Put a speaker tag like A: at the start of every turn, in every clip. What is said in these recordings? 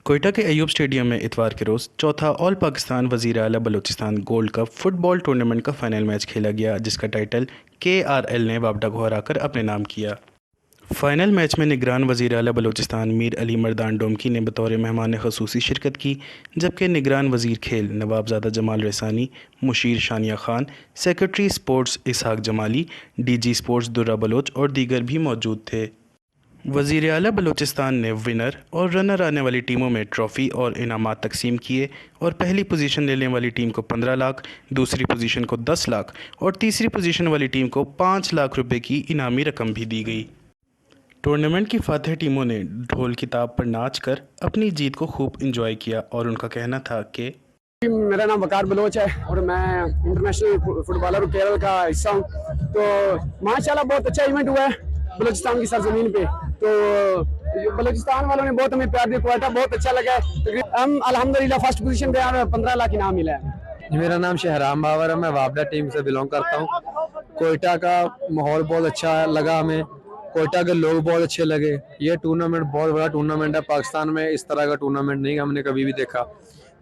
A: कोयटा के अयूब स्टेडियम में इतवार के रोज़ चौथा ऑल पाकिस्तान वज़ीर आला Balochistan gold cup football tournament का फाइनल मैच खेला गया, जिसका टाइटल KRL ने वापडा को हराकर अपने नाम किया। फाइनल मैच में निगरान वज़ीर आला बलूचिस्तान मीर अली मर्दान डोमकी ने बतौर मेहमान ख़ुसूसी शिरकत की, जबकि निगरान वज़ीर खेल नवाबज़ादा जमाल रैसानी, मुशीर Shania Khan, secretary sports Ishaq Jamali, DG sports Durra Baloch और दीगर भी मौजूद थे। वज़ीर आला बलूचिस्तान ने विनर और रनर आने वाली टीमों में ट्रॉफ़ी और इनामात तकसीम किए और पहली पोजीशन लेने वाली टीम को 15 लाख, दूसरी पोजीशन को 10 लाख और तीसरी पोजीशन वाली टीम को 5 लाख रुपए की इनामी रकम भी दी गई। टूर्नामेंट की फातह टीमों ने ढोल किताब पर नाच कर अपनी जीत को खूब इंजॉय किया और उनका कहना था कि
B: मेरा नाम वकार बलोच है और मैं इंटरनेशनल फुटबॉलर केरल का हिस्सा हूँ। तो माशाल्लाह बहुत अच्छा इवेंट हुआ है बलूचिस्तान की सरजमीन पे। तो बलूचिस्तान वालों ने बहुत हमें प्यार दिया, क्वार्टर बहुत अच्छा लगा है। हम अल्हम्दुलिल्लाह फर्स्ट पोजीशन पे और 15 लाख इनाम मिला है।
C: मेरा नाम शहराम बावर है, मैं वापडा टीम से बिलोंग करता हूँ। कोयटा का माहौल बहुत अच्छा लगा हमें, कोयटा के लोग बहुत अच्छे लगे। ये टूर्नामेंट बहुत बड़ा टूर्नामेंट है, पाकिस्तान में इस तरह का टूर्नामेंट नहीं हमने कभी भी देखा।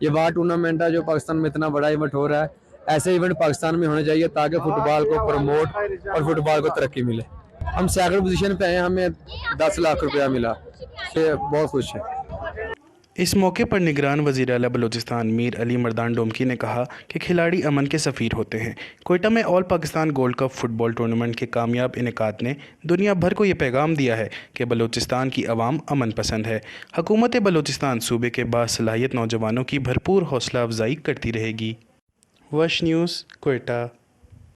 C: ये बड़ा टूर्नामेंट है जो पाकिस्तान में इतना बड़ा इवेंट हो रहा है। ऐसे इवेंट पाकिस्तान में होने चाहिए ताकि फुटबॉल को प्रमोट और फुटबॉल को तरक्की मिले। हम सेकंड पोजीशन पे आए, हमें 10 लाख रुपया मिला, से बहुत खुश है।
A: इस मौके पर निगरान वज़ीर आला बलूचिस्तान मीर अली मर्दान डोमकी ने कहा कि खिलाड़ी अमन के सफ़ीर होते हैं। कोयटा में all Pakistan gold cup football tournament के कामयाब इनेकाद ने दुनिया भर को ये पैगाम दिया है कि बलूचिस्तान की आवाम अमन पसंद है। हुकूमत बलूचिस्तान सूबे के बासलाहियत नौजवानों की भरपूर हौसला अफजाई करती रहेगी। वश न्यूज़, कोयटा।